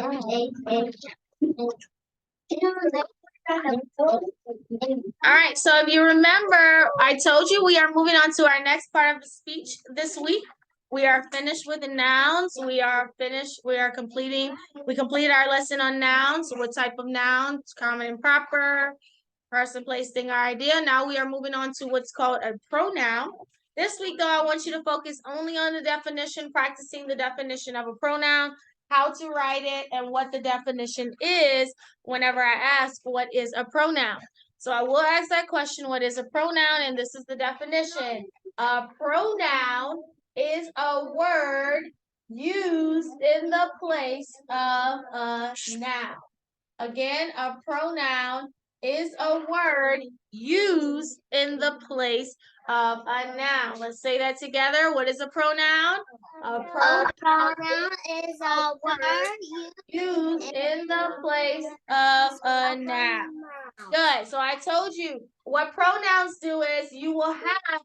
All right, so if you remember, I told you we are moving on to our next part of the speech this week. We are finished with the nouns. We completed our lesson on nouns. What type of nouns? Common and proper, person, place, thing, or idea. Now we are moving on to what's called a pronoun. This week, though, I want you to focus only on the definition, practicing the definition of a pronoun, how to write it, and what the definition is whenever I ask what is a pronoun. So I will ask that question, what is a pronoun? And this is the definition. A pronoun is a word used in the place of a noun. Again, a pronoun is a word used in the place of a noun. Let's say that together. What is a pronoun? A pronoun is a word used in the place of a noun. Good. So I told you what pronouns do is you will have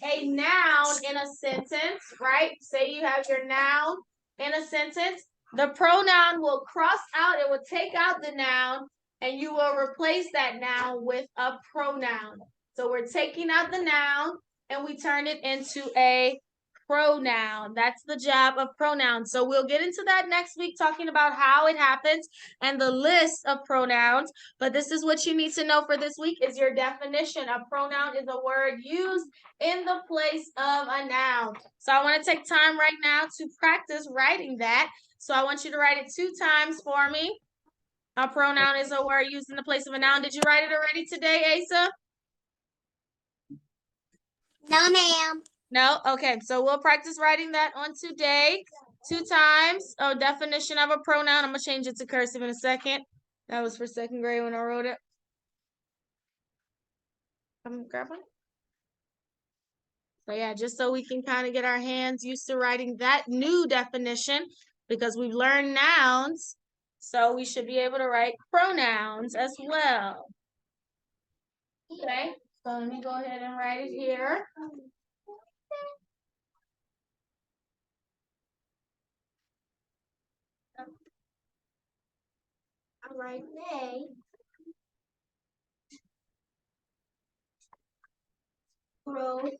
a noun in a sentence, right? Say you have your noun in a sentence. The pronoun will cross out, it will take out the noun, and you will replace that noun with a pronoun. So we're taking out the noun and we turn it into a pronoun. That's the job of pronouns. So we'll get into that next week, talking about how it happens and the list of pronouns. But this is what you need to know for this week is your definition. A pronoun is a word used in the place of a noun. So I want to take time right now to practice writing that. So I want you to write it 2 times for me. A pronoun is a word used in the place of a noun. Did you write it already today, Asa? No, ma'am. No? Okay, so we'll practice writing that on today 2 times. Oh, definition of a pronoun. I'm going to change it to cursive in a second. That was for 2nd grade when I wrote it. Grab one. So yeah, just so we can kind of get our hands used to writing that new definition because we've learned nouns. So we should be able to write pronouns as well. Okay, so let me go ahead and write it here. All right, they. Pronoun.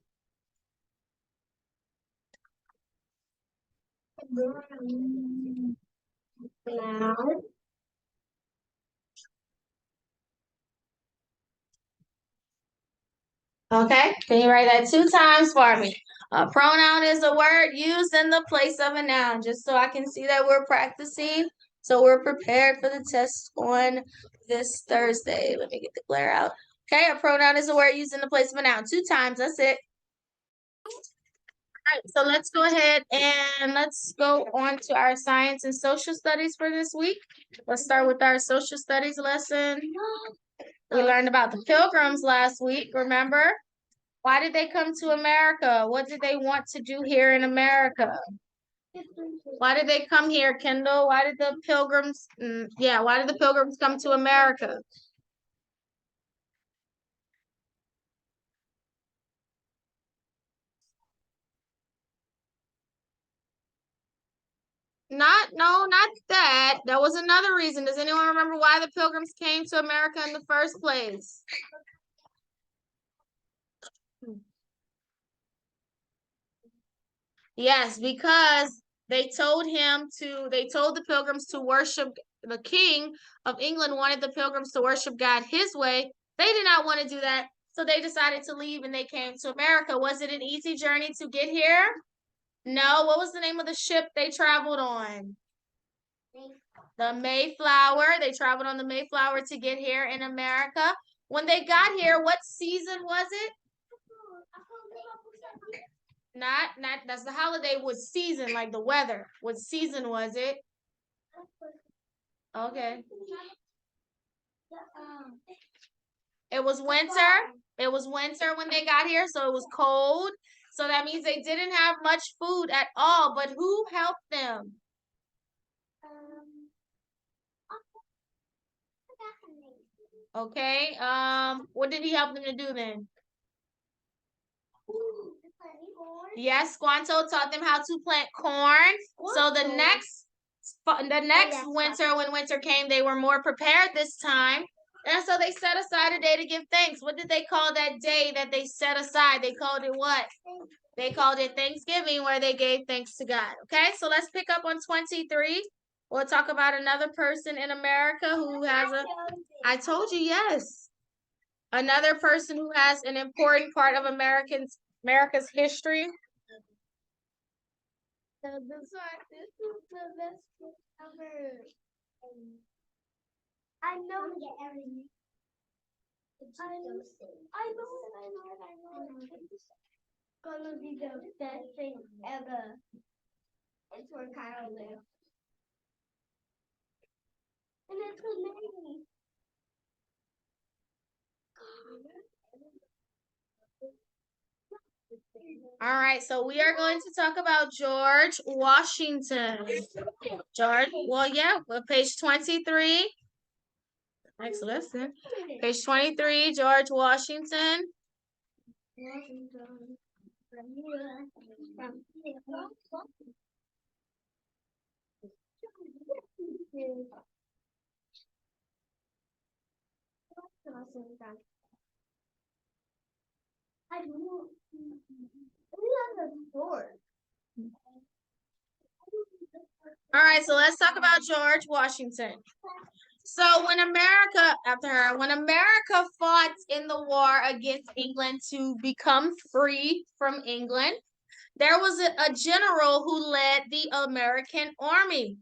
Okay, can you write that 2 times for me? A pronoun is a word used in the place of a noun, just so I can see that we're practicing. So we're prepared for the test on this Thursday. Let me get the glare out. Okay, a pronoun is a word used in the place of a noun. 2 times, that's it. All right, so let's go ahead and let's go on to our science and social studies for this week. Let's start with our social studies lesson. We learned about the Pilgrims last week, remember? Why did they come to America? What did they want to do here in America? Why did they come here, Kendall? Why did the Pilgrims, why did the Pilgrims come to America? Not that. That was another reason. Does anyone remember why the Pilgrims came to America in the first place? Yes, because they told the Pilgrims to worship the King of England wanted the Pilgrims to worship God his way. They did not want to do that. So they decided to leave and they came to America. Was it an easy journey to get here? No. What was the name of the ship they traveled on? The Mayflower. They traveled on the Mayflower to get here in America. When they got here, what season was it? Not that's the holiday was season, like the weather. What season was it? Okay. It was winter. It was winter when they got here, so it was cold. So that means they didn't have much food at all. But who helped them? Okay. What did he help them to do then? Yes, Squanto taught them how to plant corn. So the next the next winter, when winter came, they were more prepared this time. And so they set aside a day to give thanks. What did they call that day that they set aside? They called it what? They called it Thanksgiving, where they gave thanks to God. Okay, so let's pick up on 23. We'll talk about another person in America who has I told you, yes. Another person who has an important part of America's history. So this is the best ever. I know everything. I know. It's gonna be the best thing ever. It's where Kyle lives. And it's amazing. All right, so we are going to talk about George Washington. George, well, yeah, page 23. Next lesson. Page 23, George Washington. I don't know. All right, so let's talk about George Washington. So when America fought in the war against England to become free from England, there was a general who led the American army.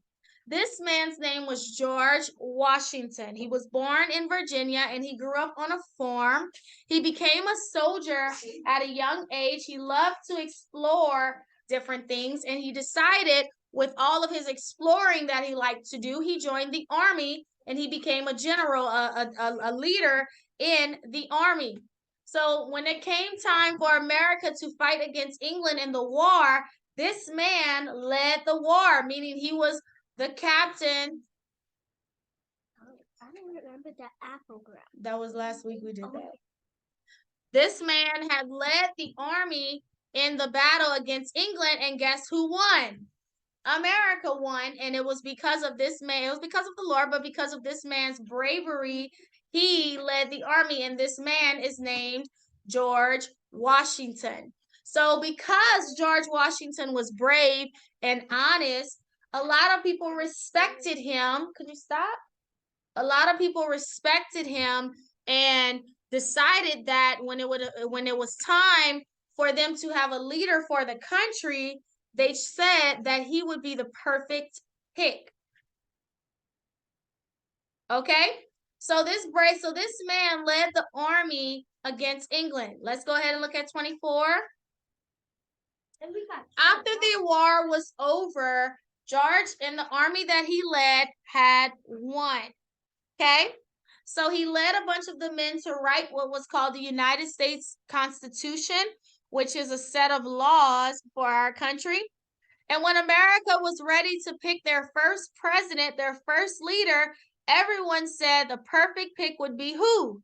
This man's name was George Washington. He was born in Virginia and he grew up on a farm. He became a soldier at a young age. He loved to explore different things, and he decided, with all of his exploring that he liked to do, he joined the army and he became a general, a leader in the army. So when it came time for America to fight against England in the war, this man led the war, meaning he was the captain. I don't remember that apple-graph. That was last week we did that. This man had led the army in the battle against England, and guess who won? America won, and it was because of this man. It was because of the Lord, but because of this man's bravery, he led the army, and this man is named George Washington. So because George Washington was brave and honest, a lot of people respected him. Could you stop? A lot of people respected him and decided that when it was time for them to have a leader for the country, they said that he would be the perfect pick. Okay? So this man led the army against England. Let's go ahead and look at 24. After the war was over, George and the army that he led had won. Okay? So he led a bunch of the men to write what was called the United States Constitution, which is a set of laws for our country. And when America was ready to pick their first president, their first leader, everyone said the perfect pick would be who?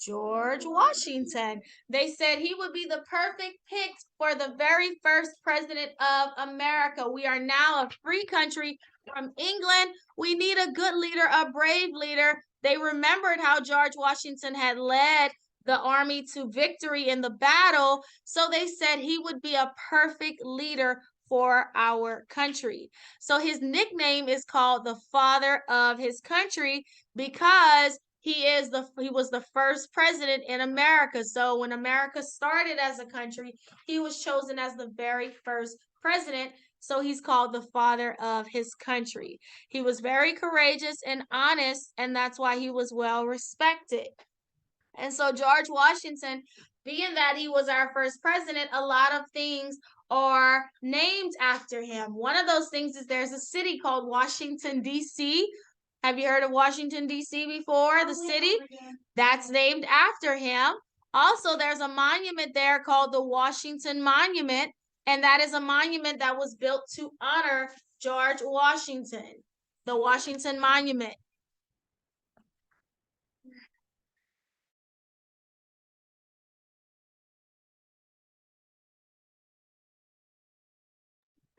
George Washington. They said he would be the perfect pick for the very first president of America. We are now a free country from England. We need a good leader, a brave leader. They remembered how George Washington had led the army to victory in the battle. So they said he would be a perfect leader for our country. So his nickname is called the Father of his country because he was the first president in America. So when America started as a country, he was chosen as the very first president. So he's called the father of his country. He was very courageous and honest, and that's why he was well respected. And so George Washington, being that he was our first president, a lot of things are named after him. One of those things is there's a city called Washington, D.C. Have you heard of Washington, D.C. before? The city? That's named after him. Also, there's a monument there called the Washington Monument, and that is a monument that was built to honor George Washington, the Washington Monument.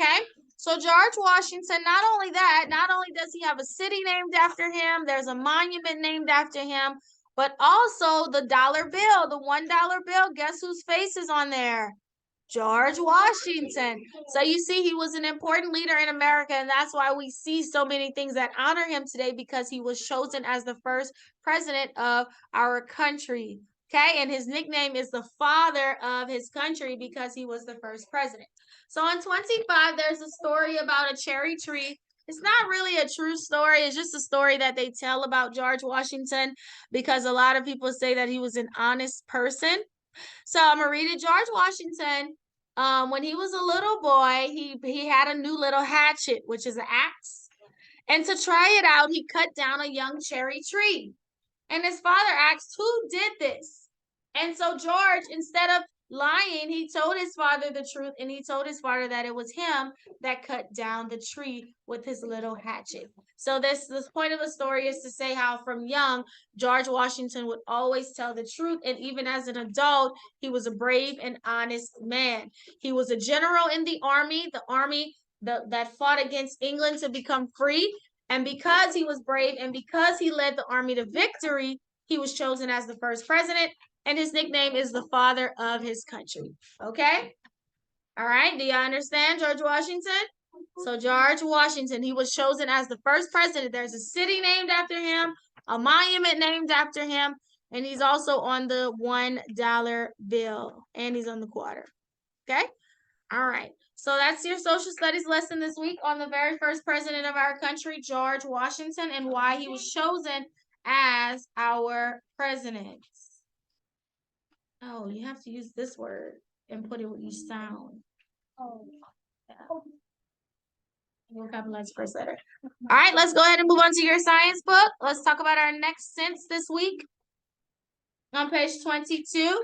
Okay, So George Washington, not only that, not only does he have a city named after him, there's a monument named after him, but also the dollar bill, the $1 bill, guess whose face is on there? George Washington. So you see, he was an important leader in America, and that's why we see so many things that honor him today, because he was chosen as the first president of our country. Okay, and his nickname is the father of his country because he was the first president. So on 25, there's a story about a cherry tree. It's not really a true story. It's just a story that they tell about George Washington because a lot of people say that he was an honest person. So I'm gonna read it. George Washington, when he was a little boy, he had a new little hatchet, which is an axe. And to try it out, he cut down a young cherry tree. And his father asked, who did this? And so George, instead of lying, he told his father the truth, and he told his father that it was him that cut down the tree with his little hatchet. So this point of the story is to say how from young, George Washington would always tell the truth, and even as an adult, he was a brave and honest man. He was a general in the army that fought against England to become free. And because he was brave and because he led the army to victory, he was chosen as the first president, and his nickname is the father of his country. Okay? All right, do you understand George Washington? So George Washington, he was chosen as the first president. There's a city named after him, a monument named after him, and he's also on the $1 bill, and he's on the quarter. Okay? All right. So that's your social studies lesson this week on the very first president of our country, George Washington, and why he was chosen as our president. Oh, you have to use this word and put it with each sound. Oh. Yeah. Vocabulary first letter. All right, let's go ahead and move on to your science book. Let's talk about our next sense this week. On page 22.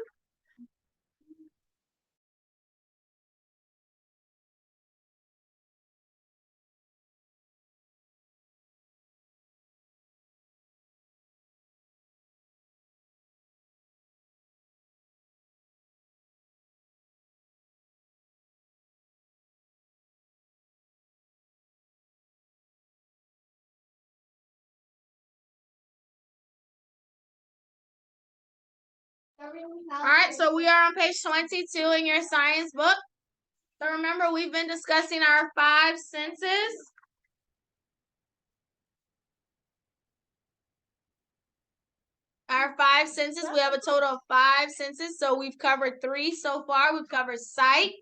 All right, so we are on page 22 in your science book. So remember, we've been discussing our 5 senses. Our 5 senses, we have a total of 5 senses. So we've covered 3 so far. We've covered sight,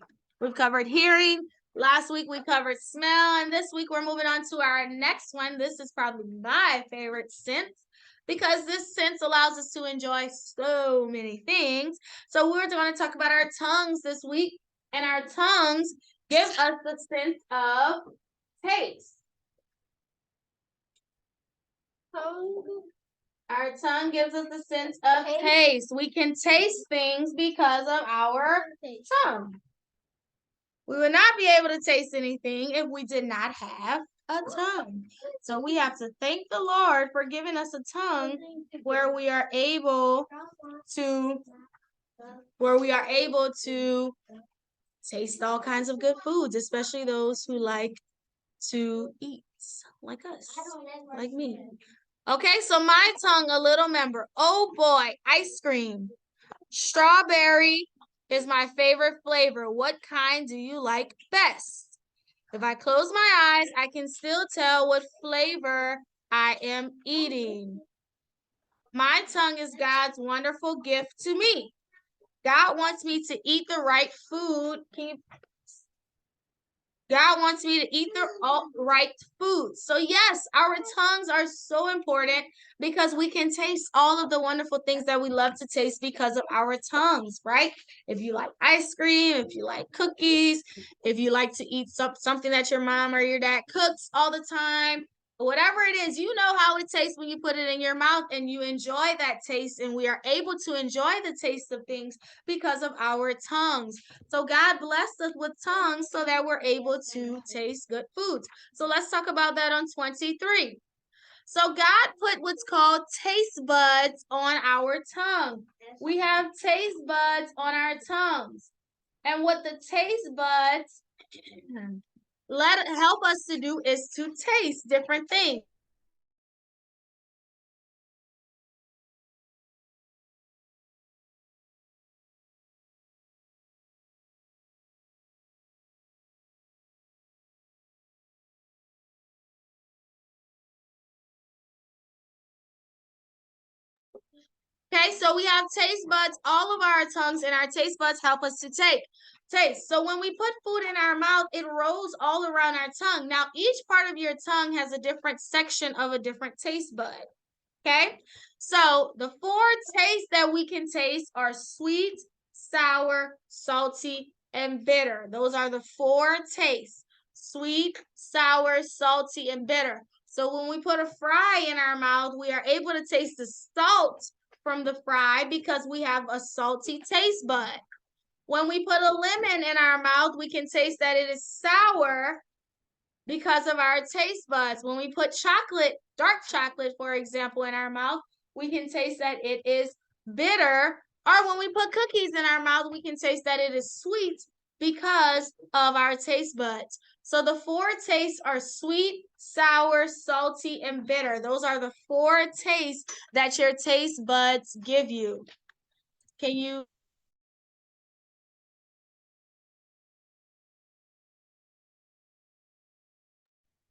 we've covered hearing. Last week we covered smell, and this week we're moving on to our next one. This is probably my favorite sense because this sense allows us to enjoy so many things. So we're going to talk about our tongues this week, and our tongues give us the sense of taste. Our tongue gives us the sense of taste. We can taste things because of our tongue. We would not be able to taste anything if we did not have a tongue. So we have to thank the Lord for giving us a tongue where we are able to taste all kinds of good foods, especially those who like to eat, like us, like me. Okay, so my tongue, a little member. Oh boy, ice cream. Strawberry is my favorite flavor. What kind do you like best? If I close my eyes, I can still tell what flavor I am eating. My tongue is God's wonderful gift to me. God wants me to eat the right food. God wants me to eat the right food. So yes, our tongues are so important because we can taste all of the wonderful things that we love to taste because of our tongues, right? If you like ice cream, if you like cookies, if you like to eat something that your mom or your dad cooks all the time, whatever it is, you know how it tastes when you put it in your mouth and you enjoy that taste, and we are able to enjoy the taste of things because of our tongues. So God blessed us with tongues so that we're able to taste good foods. So let's talk about that on 23. So God put what's called taste buds on our tongue. We have taste buds on our tongues. And what the taste buds help us to do is to taste different things. Okay, so we have taste buds, all of our tongues, and our taste buds help us to taste. So when we put food in our mouth, it rolls all around our tongue. Now, each part of your tongue has a different section of a different taste bud. Okay, so the four tastes that we can taste are sweet, sour, salty, and bitter. Those are the four tastes: sweet, sour, salty, and bitter. So when we put a fry in our mouth, we are able to taste the salt from the fry because we have a salty taste bud. When we put a lemon in our mouth, we can taste that it is sour because of our taste buds. When we put chocolate, dark chocolate, for example, in our mouth, we can taste that it is bitter. Or when we put cookies in our mouth, we can taste that it is sweet because of our taste buds. So the four tastes are sweet, sour, salty, and bitter. Those are the four tastes that your taste buds give you. Can you?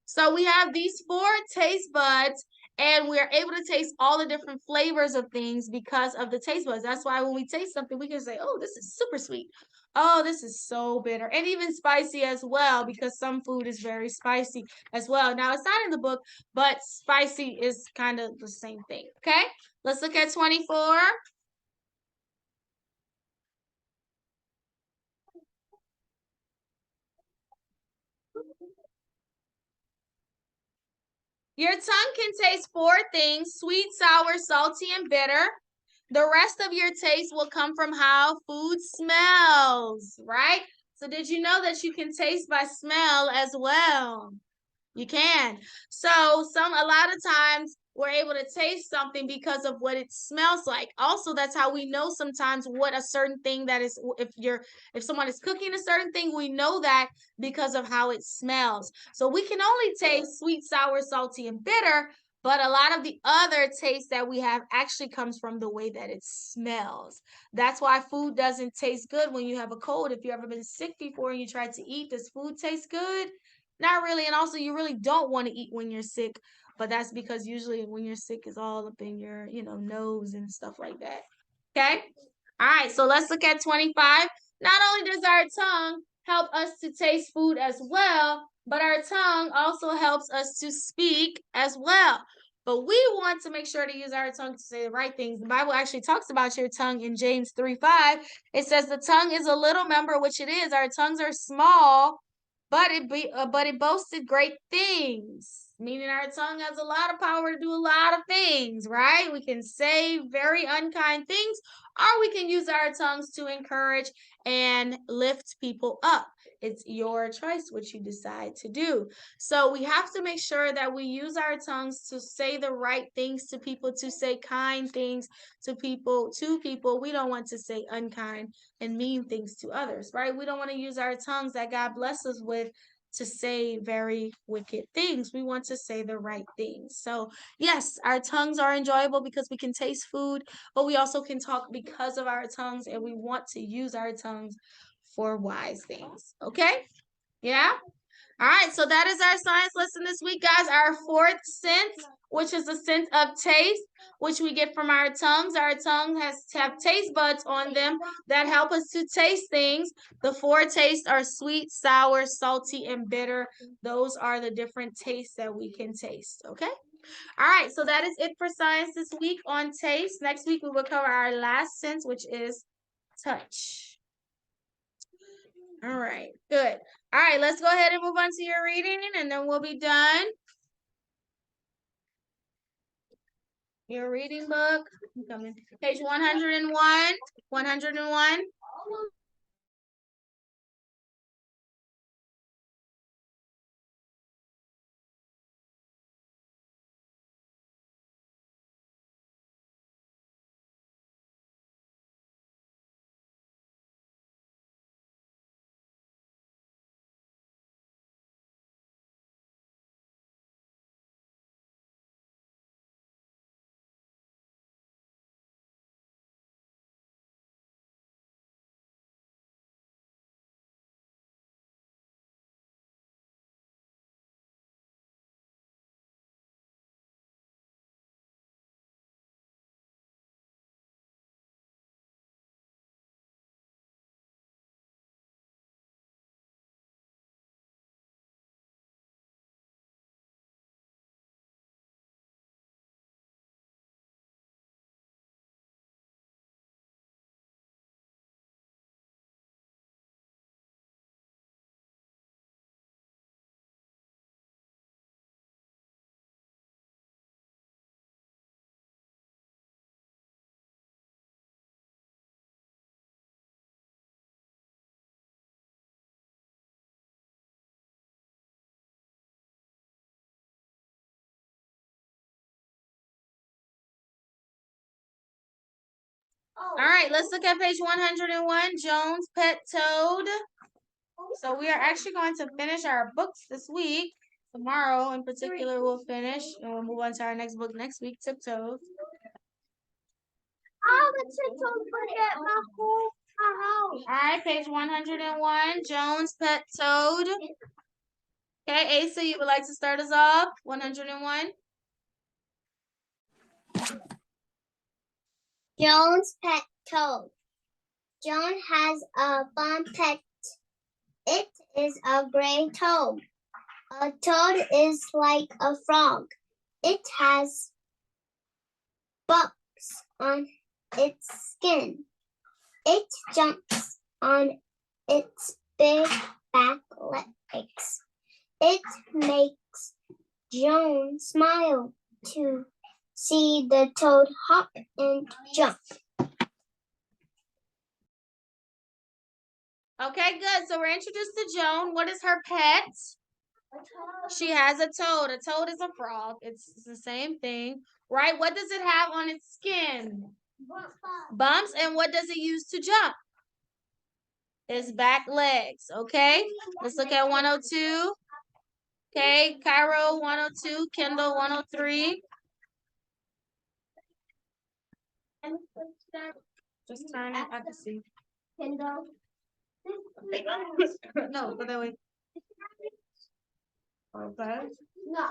So we have these four taste buds, and we're able to taste all the different flavors of things because of the taste buds. That's why when we taste something, we can say, oh, this is super sweet. Oh, this is so bitter. And even spicy as well, because some food is very spicy as well. Now, it's not in the book, but spicy is kind of the same thing. Okay, let's look at 24. Your tongue can taste four things: sweet, sour, salty, and bitter. The rest of your taste will come from how food smells, right? So did you know that you can taste by smell as well? You can. So a lot of times we're able to taste something because of what it smells like. Also, that's how we know sometimes what a certain thing that is, if someone is cooking a certain thing, we know that because of how it smells. So we can only taste sweet, sour, salty, and bitter, but a lot of the other taste that we have actually comes from the way that it smells. That's why food doesn't taste good when you have a cold. If you've ever been sick before and you tried to eat, does food taste good? Not really. And also, you really don't want to eat when you're sick, but that's because usually when you're sick is all up in your, nose and stuff like that. Okay. All right. So let's look at 25. Not only does our tongue help us to taste food as well, but our tongue also helps us to speak as well. But we want to make sure to use our tongue to say the right things. The Bible actually talks about your tongue in James 3:5. It says the tongue is a little member, which it is. Our tongues are small, but it boasted great things, meaning our tongue has a lot of power to do a lot of things, right? We can say very unkind things, or we can use our tongues to encourage and lift people up. It's your choice what you decide to do. So we have to make sure that we use our tongues to say the right things to people, to say kind things to people. We don't want to say unkind and mean things to others, right? We don't want to use our tongues that God bless us with to say very wicked things. We want to say the right things. So, yes, our tongues are enjoyable because we can taste food, but we also can talk because of our tongues, and we want to use our tongues for wise things. Okay? Yeah? All right, so that is our science lesson this week, guys. Our fourth sense, which is the sense of taste, which we get from our tongues. Our tongue has to have taste buds on them that help us to taste things. The four tastes are sweet, sour, salty, and bitter. Those are the different tastes that we can taste. Okay? All right, so that is it for science this week on taste. Next week, we will cover our last sense, which is touch. All right, good. All right, let's go ahead and move on to your reading, and then we'll be done. Your reading book, coming. Page 101, 101. All right, let's look at page 101, Joan's Pet Toad. So we are actually going to finish our books this week. Tomorrow in particular we'll finish and we'll move on to our next book next week, Tiptoes. All right, page 101, Joan's Pet Toad. Okay, Asa, you would like to start us off? 101. Joan's Pet Toad. Joan has a fun pet. It is a gray toad. A toad is like a frog. It has bumps on its skin. It jumps on its big back legs. It makes Joan smile to see the toad hop and jump. Okay, good. So we're introduced to Joan. What is her pet? She has a toad. A toad is a frog. It's the same thing, right? What does it have on its skin? Bumps. And what does it use to jump? Its back legs. Okay, let's look at 102. Okay, Cairo 102, Kendall 103. Just turn it. I can see. Kendall. No, go that way. Okay. No.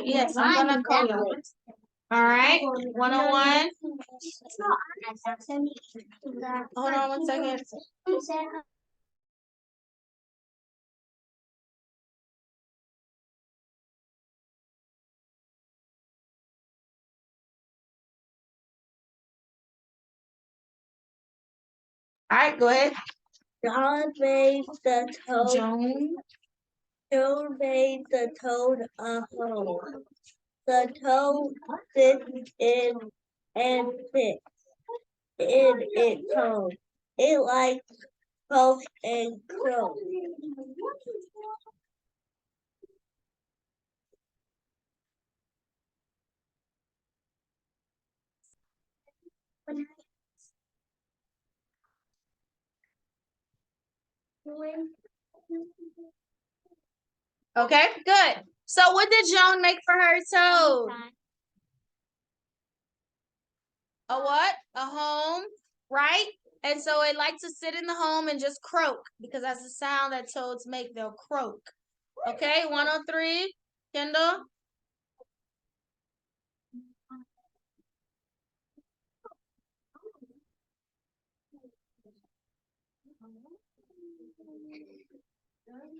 Yes, I'm gonna call you. All right, 101. Hold on 1 second. All right, go ahead. God made the toad. Joan. Joan made the toad a hole. The toad sits in and sits in its hole. It likes poke and crow. Okay, good. So what did Joan make for her toad? A what? A home, right? And so it likes to sit in the home and just croak because that's the sound that toads make. They'll croak. Okay, 103, Kendall.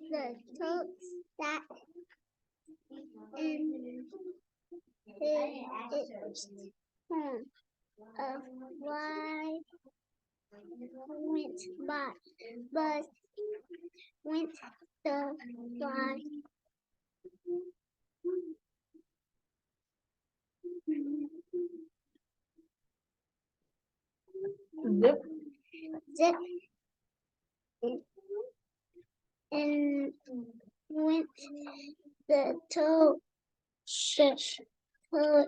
The toad sat in its home. A fly went by, but went the fly. Zip. Zip. And went the toad. Toad.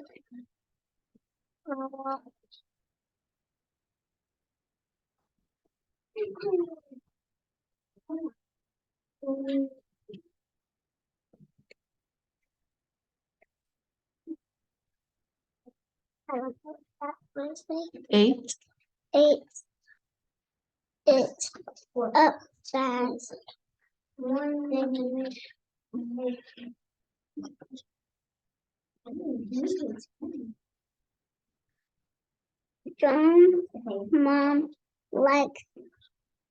Eight. Ate it up fast. John's mom likes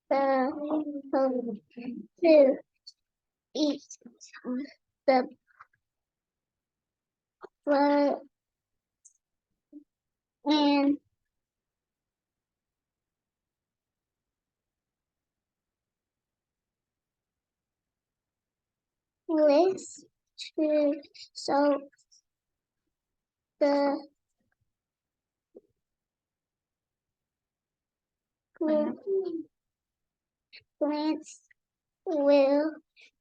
the toad to eat the blood and list to so the plants will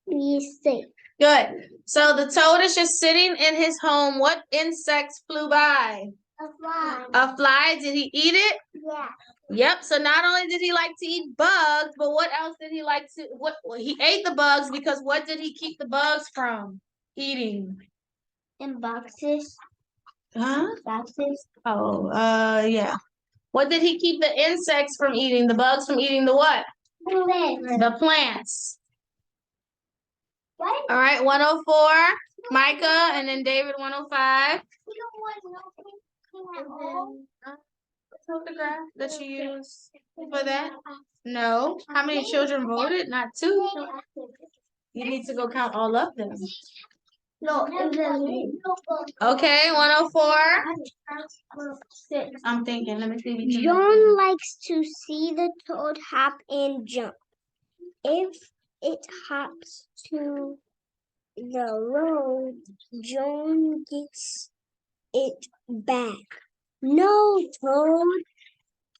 He's safe. Good. So the toad is just sitting in his home. What insects flew by? A fly. A fly. Did he eat it? Yeah. Yep. So not only did he like to eat bugs, but what else did he like to? Well, he ate the bugs because what did he keep the bugs from eating? In boxes. Huh? Boxes. Oh, yeah. What did he keep the insects from eating? The bugs from eating the what? The plants. What? All right, 104, Micah, and then David, 105. Photograph that you use for that? No. How many children voted? Not two. You need to go count all of them. No. Okay, 104. I'm thinking. Let me see. If you can- John likes to see the toad hop and jump. If it hops to the road, John gets it back. No, toad,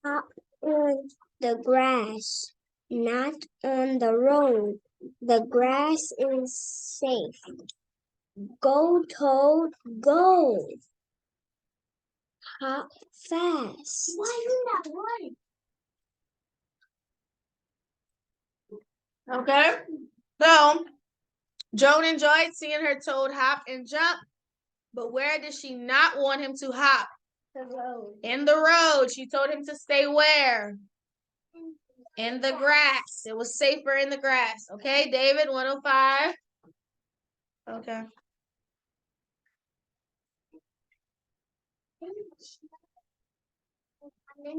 hop on the grass, not on the road. The grass is safe. Go, toad, go. Hop fast. Why you not running? Okay. So, Joan enjoyed seeing her toad hop and jump, but where did she not want him to hop? The road. In the road. She told him to stay where? In the grass. It was safer in the grass. Okay, David, 105. Okay.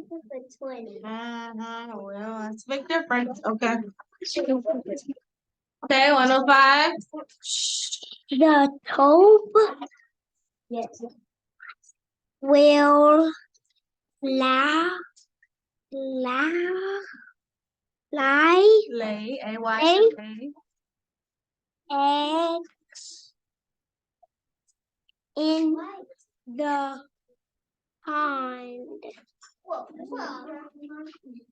For 20. Well, that's a big difference. Okay. Okay, 105. The toad will fly, Lay, A-Y-L-A. eggs in the pond.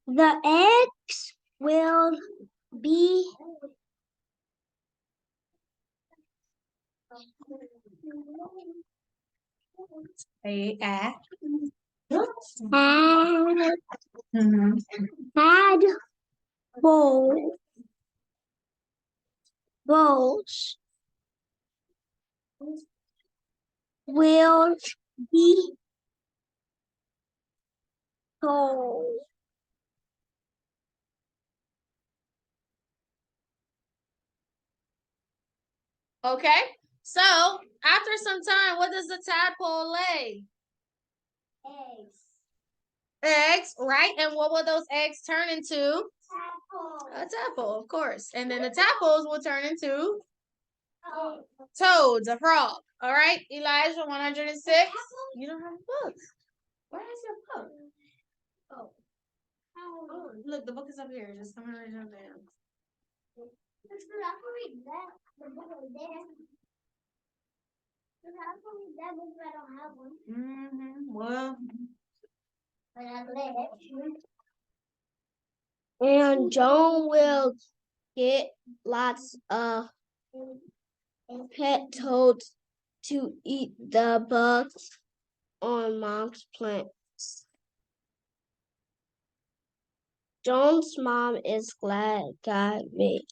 The eggs will be A. had bowls will be told. Okay, so after some time, what does the tadpole lay? Eggs. Eggs, right? And what will those eggs turn into? Tadpole. A tadpole, of course. And then the tadpoles will turn into toads, a frog. All right, Elijah, 106. You don't have a book. Where is your book? Oh. Oh, look, the book is up here. Just come right down there. Well. And Joan will get lots of pet toads to eat the bugs on mom's plants. Joan's mom is glad God made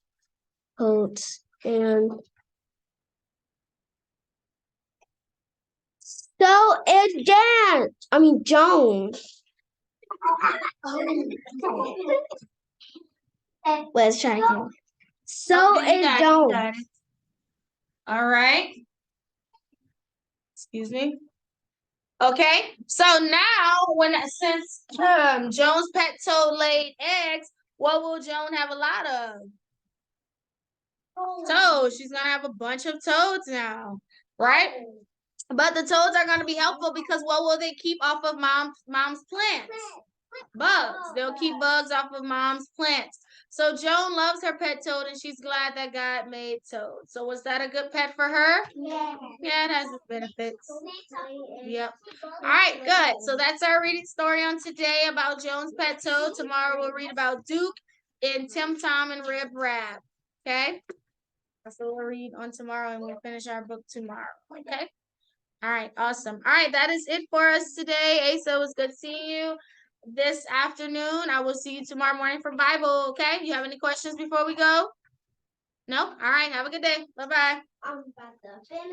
toads, and so is Jan. Joan. Let's try again. So Okay, is Joan. All right. Excuse me. Okay, so now since Joan's pet toad laid eggs, what will Joan have a lot of? Toads. She's gonna have a bunch of toads now, right? But the toads are gonna be helpful because what will they keep off of mom's plants? Bugs. They'll keep bugs off of mom's plants. So Joan loves her pet toad and she's glad that God made toads. So was that a good pet for her? Yeah. Yeah, it has its benefits. Yep. All right, good. So that's our reading story on today about Joan's pet toad. Tomorrow we'll read about Duke and Tim Tom and Rib Rab. Okay? That's what we'll read on tomorrow, and we'll finish our book tomorrow. Okay. All right. Awesome. All right. That is it for us today. Asa, it was good seeing you this afternoon. I will see you tomorrow morning for Bible. Okay. You have any questions before we go? No. All right. Have a good day. Bye bye.